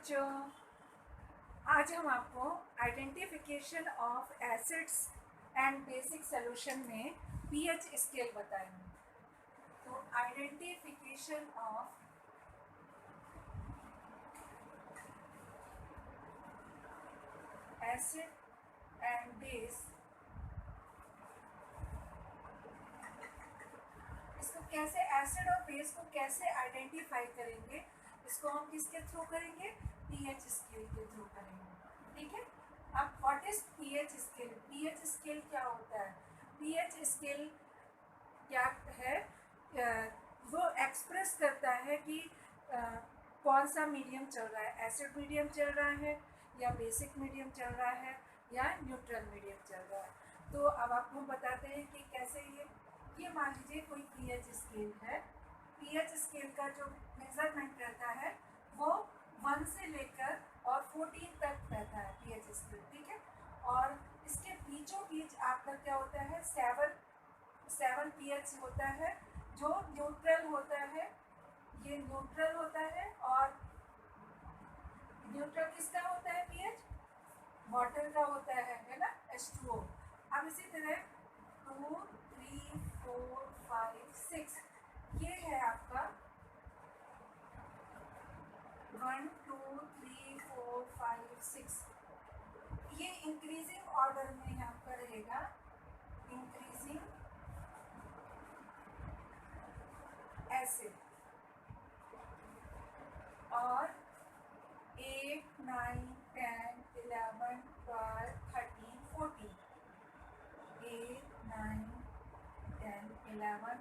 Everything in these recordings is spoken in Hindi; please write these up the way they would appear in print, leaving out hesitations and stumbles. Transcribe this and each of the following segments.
बच्चों, आज हम आपको identification of acids and basic solution में पीएच स्केल बताएंगे। तो identification of acid and base, इसको कैसे एसिड और बेस को कैसे आइडेंटिफाई करेंगे, इसको हम किसके थ्रू करेंगे? पीएच स्केल के थ्रू करेंगे। ठीक है। अब what is pH scale? PH scale क्या होता है? पीएच स्केल क्या है? वो एक्सप्रेस करता है कि कौन सा मीडियम चल रहा है, एसिड मीडियम चल रहा है या बेसिक मीडियम चल रहा है या न्यूट्रल मीडियम चल रहा है। तो अब आपको बताते हैं कि कैसे ये मान लीजिए कोई पीएच स्केल है। पीएच स्केल का जो मेजरमेंट रहता है वो 1 से लेकर और 14 तक रहता है पीएच स्केल। ठीक है। और इसके बीचों बीच आपका क्या होता है? 7 पीएच होता है जो न्यूट्रल होता है। ये न्यूट्रल होता है। और न्यूट्रल किसका होता है? पीएच वाटर का होता है ना, H2O। अब इसी तरह 2, 3, 4, 5, 6 ये है आपका 1, 2, 3, 4, 5, 6। ये इंक्रीजिंग ऑर्डर में आपका रहेगा, इंक्रीजिंग एसिड। और 8, 9, 10, 11, 12, 13, 14, 8, 9, 10, 11,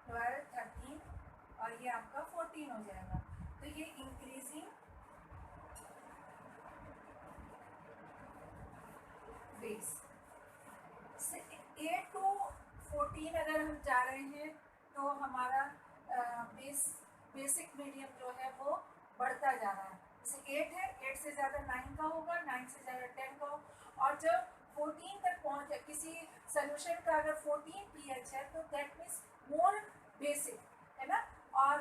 12, 13 और ये आपका 14 हो जाएगा। तो ये इंक्रीजिंग बेस। 8 to 14 अगर हम जा रहे हैं तो हमारा बेसिक मीडियम जो है वो बढ़ता जा रहा है। जैसे 8 है, 8 से ज़्यादा 9 का होगा, 9 से ज़्यादा 10 का होगा। और जब 14 तक पहुँच जाए किसी सोल्यूशन का, अगर 14 पीएच है तो दैट मीन्स मोर बेसिक है ना। और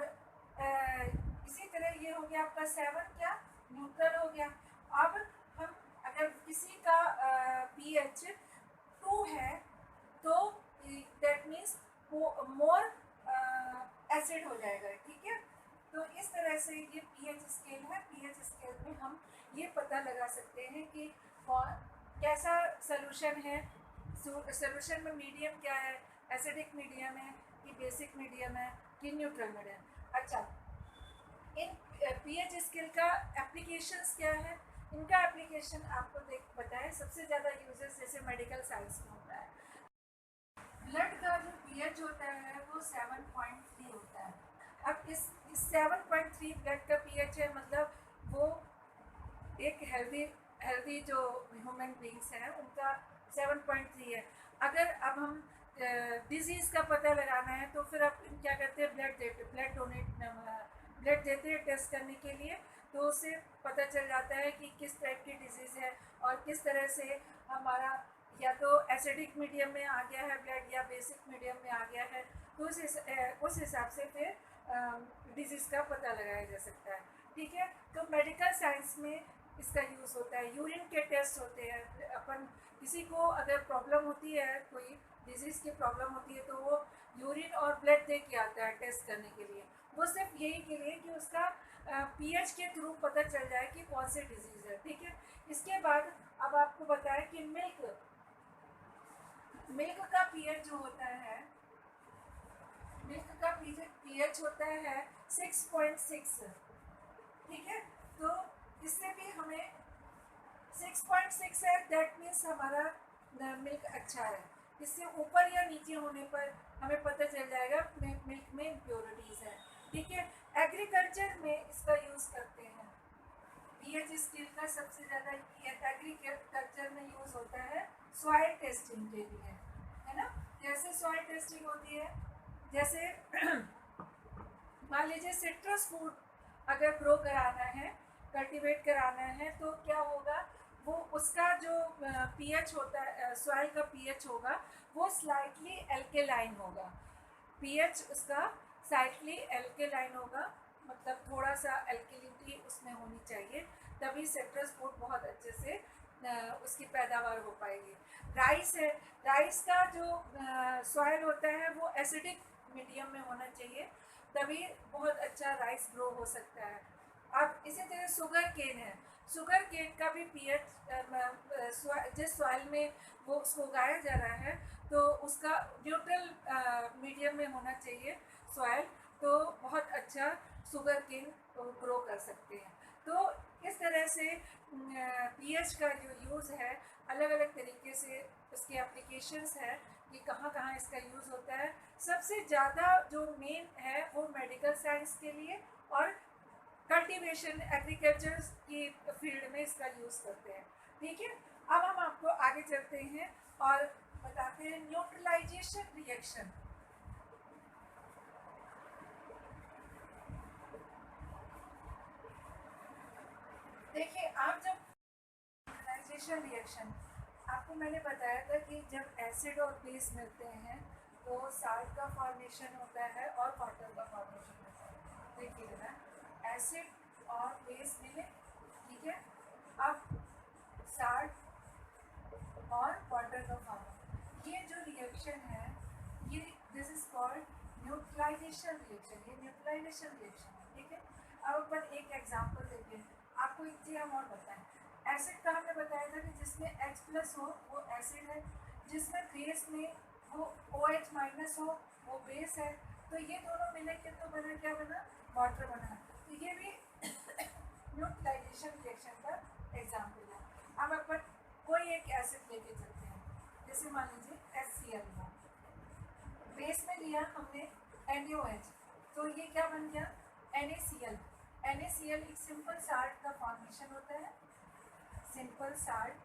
इसी तरह ये हो गया आपका 7 क्या न्यूट्रल हो गया। अब हम अगर किसी का पीएच 2 है तो दैट मीन्स मोर एसिड हो जाएगा। ठीक है। तो इस तरह से ये पीएच स्केल है। पीएच स्केल में हम ये पता लगा सकते हैं कि कैसा सोल्यूशन है। सोल्यूशन में मीडियम क्या है, एसिडिक मीडियम है कि बेसिक मीडियम है कि न्यूट्रल मीडियम। अच्छा, इन पीएच स्केल का एप्लीकेशंस क्या है? इनका एप्लीकेशन आपको बताएं। सबसे ज़्यादा यूजेस जैसे मेडिकल साइंस में होता है। ब्लड का जो पीएच होता है वो 7.3 होता है। अब इस 7.3 ब्लड का पीएच है, मतलब वो एक हेल्दी जो ह्यूमन बींग्स हैं उनका 7.3 है। अगर अब हम डिजीज़ का पता लगाना है तो फिर आप क्या करते हैं? ब्लड देते हैं टेस्ट करने के लिए। तो उससे पता चल जाता है कि किस टाइप की डिजीज़ है और किस तरह से हमारा या तो एसिडिक मीडियम में आ गया है ब्लड या बेसिक मीडियम में आ गया है। तो उस हिसाब से फिर डिजीज़ का पता लगाया जा सकता है। ठीक है। तो मेडिकल साइंस में इसका यूज़ होता है। यूरिन के टेस्ट होते हैं। अपन किसी को अगर प्रॉब्लम होती है, कोई डिजीज़ की प्रॉब्लम होती है, तो वो यूरिन और ब्लड दे के आता है टेस्ट करने के लिए। वो सिर्फ यही के लिए कि उसका पीएच के थ्रू पता चल जाए कि कौन सी डिजीज़ है। ठीक है। इसके बाद अब आपको बताएं कि मिल्क का पीएच जो होता है, मिल्क का पीएच होता है 6.6। ठीक है। तो इससे भी हमें 6.6 है, दैट मीन्स हमारा मिल्क अच्छा है। इससे ऊपर या नीचे होने पर हमें पता चल जाएगा मिल्क में इम्प्योरिटीज़ है। ठीक है। एग्रीकल्चर में इसका यूज़ करते हैं। पीएच स्केल का सबसे ज़्यादा एग्रीकल्चर में यूज़ होता है सॉइल टेस्टिंग के लिए, है ना। जैसे सॉइल टेस्टिंग होती है, जैसे मान लीजिए सिट्रस फ्रूट अगर ग्रो कराना है, कल्टीवेट कराना है, तो क्या होगा? वो उसका जो पीएच होता है, सॉइल का पीएच होगा वो स्लाइटली एल्केलाइन होगा। पीएच उसका स्लाइटली एल्केलाइन होगा मतलब थोड़ा सा एल्कलिनिटी उसमें होनी चाहिए, तभी सिट्रस फ्रूट बहुत अच्छे से उसकी पैदावार हो पाएगी। राइस है, राइस का जो सॉइल होता है वो एसिडिक मीडियम में होना चाहिए, तभी बहुत अच्छा राइस ग्रो हो सकता है। अब इसी तरह शुगर केन है, शुगर केन का भी पीएच जिस सॉइल में वो उसको उगाया जा रहा है तो उसका न्यूट्रल मीडियम में होना चाहिए सॉइल, तो बहुत अच्छा शुगर केन ग्रो कर सकते हैं। तो इस तरह से पीएच का जो यूज़ है अलग अलग तरीके से इसके एप्लीकेशंस है कि कहाँ कहाँ इसका यूज़ होता है। सबसे ज़्यादा जो मेन है वो मेडिकल साइंस के लिए और कल्टीवेशन एग्रीकल्चर की फील्ड में इसका यूज़ करते हैं। ठीक है, अब हम आपको आगे चलते हैं और बताते हैं न्यूट्रलाइजेशन रिएक्शन। देखिए, आप जब न्यूट्रलाइजेशन रिएक्शन, आपको मैंने बताया था कि जब एसिड और बेस मिलते हैं तो साल्ट का फॉर्मेशन होता है और वाटर का फॉर्मेशन होता है। देखिए ना, एसिड और बेस मिले, ठीक है, अब साल्ट और वाटर का फॉर्मेशन, ये जो रिएक्शन है ये this is called neutralisation reaction, ये न्यूट्रलाइजेशन रिएक्शन है। ठीक है, अब अपन एक एग्जांपल देते हैं। आपको एक चीज़ हम और बताएं, एसिड का हमने बताया था कि जिसमें H प्लस हो वो एसिड है, जिसमें बेस में वो OH माइनस हो वो बेस है, तो ये दोनों मिले के तो बना क्या बना, वाटर बना। तो ये भी न्यूट्रलाइजेशन रिएक्शन का एग्जाम्पल है। अब अपन कोई एक एसिड लेके चलते हैं, जैसे मान लीजिए HCl का बेस में लिया हमने NaOH, तो ये क्या बन गया NaCl। NaCl एक सिंपल साल्ट का फॉर्मेशन होता है, सिंपल साल्ट,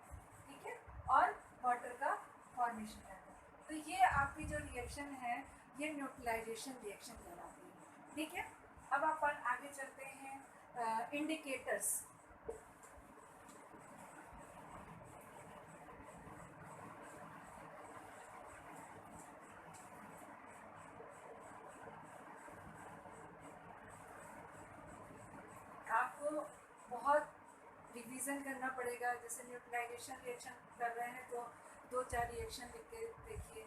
ठीक है, और वाटर का फॉर्मेशन है। तो ये आपकी जो रिएक्शन है ये न्यूट्रलाइजेशन रिएक्शन कहलाती है। ठीक है, अब अपन आगे चलते हैं इंडिकेटर्स। आपको बहुत रिवीजन करना पड़ेगा, जैसे न्यूट्रलाइजेशन रिएक्शन कर रहे हैं तो 2-4 रिएक्शन लिख के देखिए।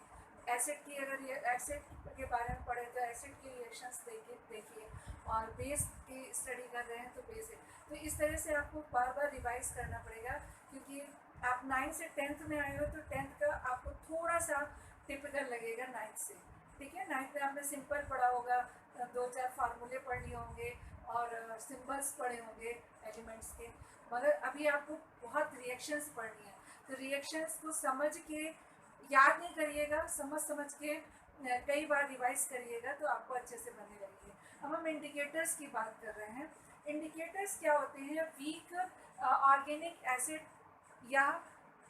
एसिड की अगर ये एसिड के बारे में पढ़े तो एसिड की रिएक्शंस देखिए, और बेस की स्टडी कर रहे हैं तो बेस है। तो इस तरह से आपको बार बार रिवाइज करना पड़ेगा, क्योंकि आप 9 से 10th में आए हो तो 10th का आपको थोड़ा सा टिपिकल लगेगा 9th से। ठीक है, 9th में आपने सिंपल पढ़ा होगा, 2-4 फार्मूले पढ़ लिए होंगे और सिंबल्स पढ़े होंगे एलिमेंट्स के, मगर अभी आपको बहुत रिएक्शंस पढ़नी है। तो रिएक्शंस को समझ के याद नहीं करिएगा, समझ के कई बार रिवाइज करिएगा तो आपको अच्छे से बने रहेंगे। अब हम इंडिकेटर्स की बात कर रहे हैं। इंडिकेटर्स क्या होते हैं, वीक ऑर्गेनिक एसिड या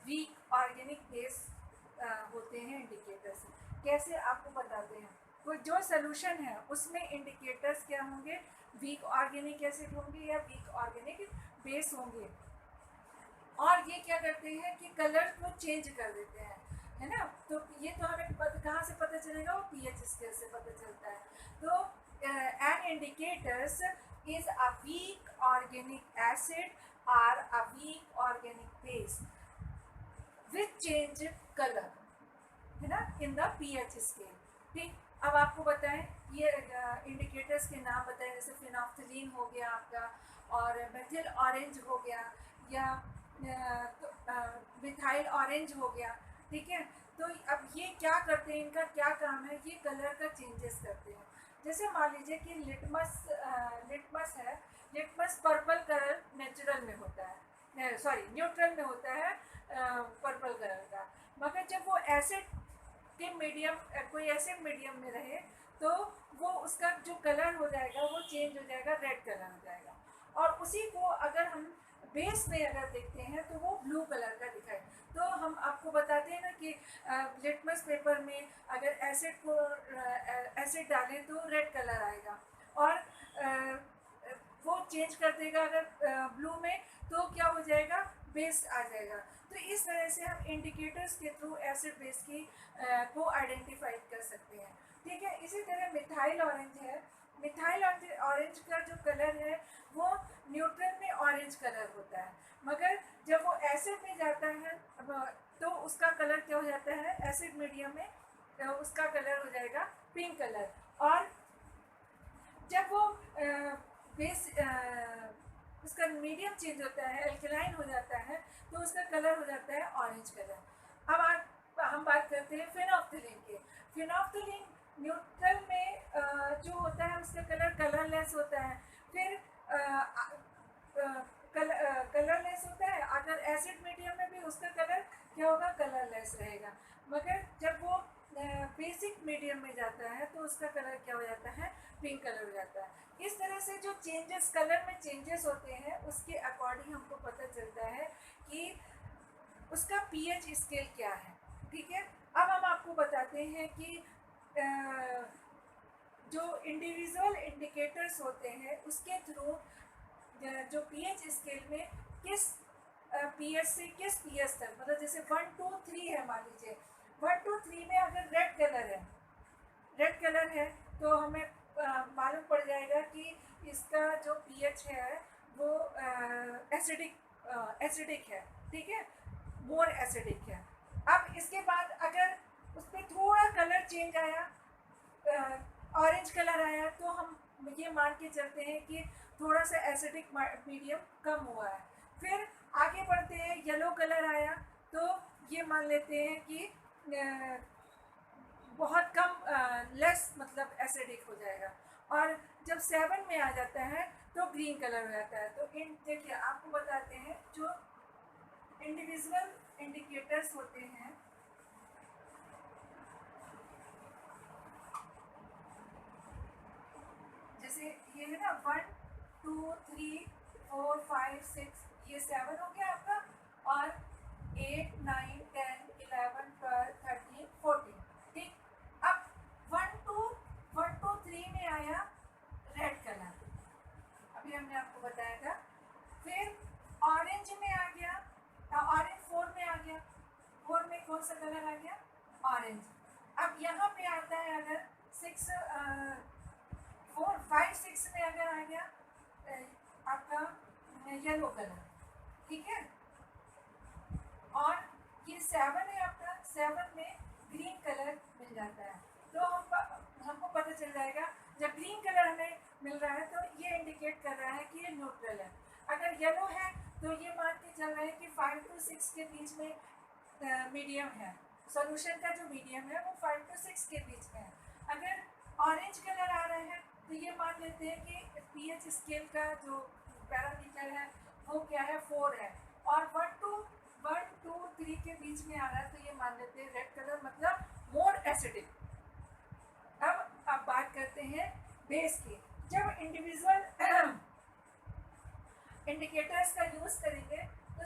वीक ऑर्गेनिक बेस होते हैं इंडिकेटर्स। कैसे आपको बताते हैं, कोई जो सोल्यूशन है उसमें इंडिकेटर्स क्या होंगे, वीक ऑर्गेनिक एसिड होंगे या वीक ऑर्गेनिक बेस होंगे, और ये क्या करते हैं कि कलर को चेंज कर देते हैं, है ना। तो ये तो हमें कहाँ से पता चलेगा, वो पीएच स्केल से पता चलता है। तो an indicators is a weak organic acid और a weak organic base which change colour, है ना, इन द पीएच स्केल। ठीक, अब आपको बताएं ये इंडिकेटर्स के नाम बताएं, जैसे फिनोफ्थलीन हो गया आपका, और मेथिल ऑरेंज हो गया, या मिथाइल ऑरेंज हो गया। ठीक है, तो अब ये क्या करते हैं, इनका क्या काम है, ये कलर का चेंजेस करते हैं। जैसे मान लीजिए कि लिटमस है, लिटमस पर्पल कलर नेचुरल में होता है, सॉरी न्यूट्रल में होता है पर्पल कलर का, मगर जब वो एसिड के मीडियम, कोई एसिड मीडियम में रहे तो वो उसका जो कलर हो जाएगा वो चेंज हो जाएगा, रेड कलर हो जाएगा। और उसी को अगर हम बेस में अगर देखते हैं तो वो ब्लू कलर का दिखाए। तो हम आपको बताते हैं ना कि लिटमस पेपर में अगर एसिड डालें तो रेड कलर आएगा, और वो चेंज कर देगा अगर ब्लू में तो क्या हो जाएगा, बेस आ जाएगा। तो इस तरह से हम इंडिकेटर्स के थ्रू एसिड बेस की को आइडेंटिफाई कर सकते हैं। ठीक है, इसी तरह मिथाइल ऑरेंज है, मिथाइल ऑरेंज का जो कलर है वो न्यूट्रल में ऑरेंज कलर होता है, मगर जब वो एसिड में जाता है तो उसका कलर क्या हो जाता है, एसिड मीडियम में उसका कलर हो जाएगा पिंक कलर। और जब वो बेस उसका मीडियम चेंज होता है, एल्कलाइन हो जाता है, तो उसका कलर हो जाता है ऑरेंज कलर। अब हम बात करते हैं फिनोफ्थलीन के। फिनोफ्थलीन न्यूट्रल में जो होता है उसका कलर कलरलेस होता है, फिर कलरलेस होता है। अगर एसिड मीडियम में भी उसका कलर क्या होगा, कलरलेस रहेगा। मगर जब वो बेसिक मीडियम में जाता है तो उसका कलर क्या हो जाता है, पिंक कलर हो जाता है। इस तरह से जो चेंजेस कलर में चेंजेस होते हैं उसके अकॉर्डिंग हमको पता चलता है कि उसका पीएच स्केल क्या है। ठीक है, अब हम आपको बताते हैं कि जो इंडिविजुअल इंडिकेटर्स होते हैं उसके थ्रू जो पीएच स्केल में किस पीएच से किस पीएच तक, मतलब जैसे 1 2 3 है, मान लीजिए 1 2 3 में अगर रेड कलर है तो हमें मालूम पड़ जाएगा कि इसका जो पीएच है वो एसिडिक है। ठीक है, मोर एसिडिक है। अब इसके बाद अगर उस पर थोड़ा कलर चेंज आया, ऑरेंज कलर आया, तो हम ये मान के चलते हैं कि थोड़ा सा एसिडिक मीडियम कम हुआ है। फिर आगे बढ़ते हैं, येलो कलर आया तो ये मान लेते हैं कि बहुत कम लेस मतलब एसिडिक हो जाएगा। और जब 7 में आ जाता है तो ग्रीन कलर हो जाता है। तो इन देखिए आपको बताते हैं जो इंडिविजुअल इंडिकेटर्स होते हैं, जैसे ये है ना 1 2 3 4 5 6, ये 7 हो गया आपका, और 8 9 10 11 12 13 14। ठीक, अब 1 2 3 में आया रेड कलर, अभी हमने आपको बताया था। फिर ऑरेंज में आ गया, ऑरेंज 4 में आ गया, 4 में कौन सा कलर आ गया, ऑरेंज। अब यहाँ पे आता है अगर 6 4 5 6 में अगर आ गया आपका येलो कलर। ठीक है, और ये 7 है आपका, 7 में ग्रीन कलर मिल जाता है। तो हमको पता चल जाएगा जब ग्रीन कलर हमें मिल रहा है तो ये इंडिकेट कर रहा है कि ये न्यूट्रल है। अगर येलो है तो ये मान के चल रहे हैं कि 5 to 6 के बीच में मीडियम है, सॉल्यूशन का जो मीडियम है वो 5 to 6 के बीच में है। अगर ऑरेंज कलर आ रहा है तो ये मान लेते हैं कि पीएच स्केल का जो पैरामीटर है वो क्या है, 4 है। और 1 2 3 के बीच में आ रहा है तो ये मान लेते हैं रेड कलर, मतलब मोर एसिडिक। अब बात करते हैं बेस की। जब इंडिविजुअल इंडिकेटर्स का यूज करेंगे तो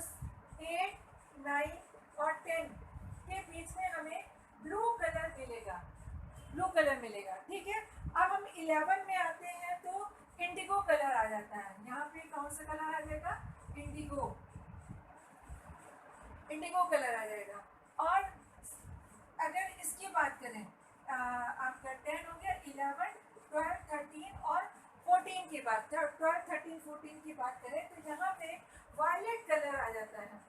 8 9 और 10 के बीच में हमें ब्लू कलर मिलेगा। ठीक है, अब हम 11 में आते हैं तो इंडिगो कलर आ जाता है। यहाँ पे कौन सा कलर आ जाएगा, इंडिगो कलर आ जाएगा। और अगर इसकी बात करें आपका 10 हो गया, 11 12 13 और 14 की बात, 12 13 14 की बात करें तो यहाँ पे वायलेट कलर आ जाता है।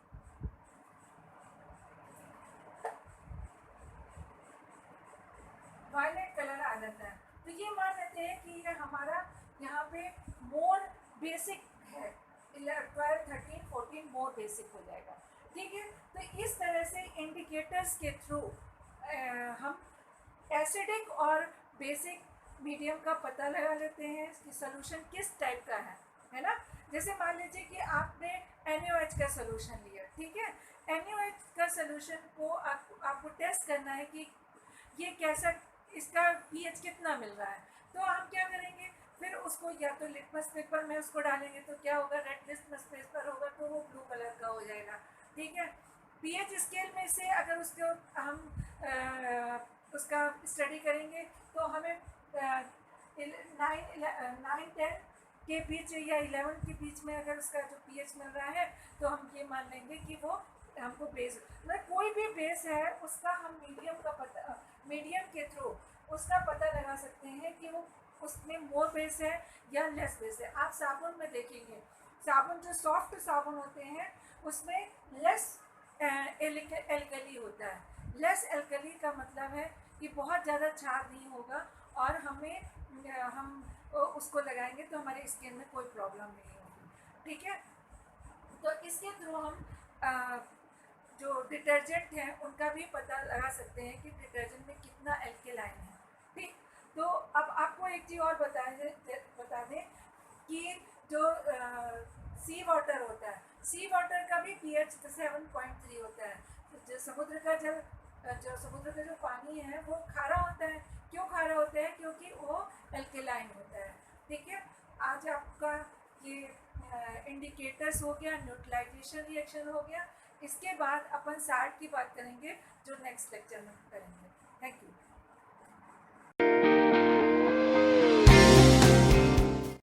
वायलेट कलर आ जाता है तो ये मान लेते हैं कि ये हमारा यहाँ पे मोर बेसिक है, 12 13 14 मोर बेसिक हो जाएगा। ठीक है, तो इस तरह से इंडिकेटर्स के थ्रू हम एसिडिक और बेसिक मीडियम का पता लगा लेते हैं कि सोल्यूशन किस टाइप का है ना। जैसे मान लीजिए कि आपने NaOH का सोल्यूशन लिया। ठीक है, NaOH का सोल्यूशन को आपको टेस्ट करना है कि ये कैसा, इसका पीएच कितना मिल रहा है। तो हम क्या करेंगे, फिर उसको या तो लिटमस पेपर में उसको डालेंगे तो क्या होगा, रेड लिटमस पेपर होगा तो वो ब्लू कलर का हो जाएगा। ठीक है, पीएच स्केल में से अगर उसको हम उसका स्टडी करेंगे तो हमें 9 10 के बीच या 11 के बीच में अगर उसका जो पीएच मिल रहा है तो हम ये मान लेंगे कि वो हमको बेस, मतलब कोई भी बेस है उसका हम मीडियम के थ्रू उसका पता लगा सकते हैं कि वो उसमें मोर बेस है या लेस बेस है। आप साबुन में देखेंगे, साबुन जो सॉफ्ट साबुन होते हैं उसमें लेस एल्कली होता है। लेस एल्कली का मतलब है कि बहुत ज़्यादा क्षार नहीं होगा और हम उसको लगाएंगे तो हमारे स्किन में कोई प्रॉब्लम नहीं होगी। ठीक है, तो इसके थ्रू हम जो डिटर्जेंट हैं उनका भी पता लगा सकते हैं कि डिटर्जेंट में कितना एल्केलाइन है। ठीक, तो अब आपको एक चीज़ और बता दें कि जो सी वाटर होता है, सी वाटर का भी pH 7.3 होता है। जो समुद्र का जो पानी है वो खारा होता है। क्यों खारा होता है? क्योंकि वो एल्केलाइन होता है। ठीक है, आज आपका ये इंडिकेटर्स हो गया, न्यूट्रलाइजेशन रिएक्शन हो गया। इसके बाद अपन साल्ट की बात करेंगे जो नेक्स्ट लेक्चर में करेंगे। Thank you.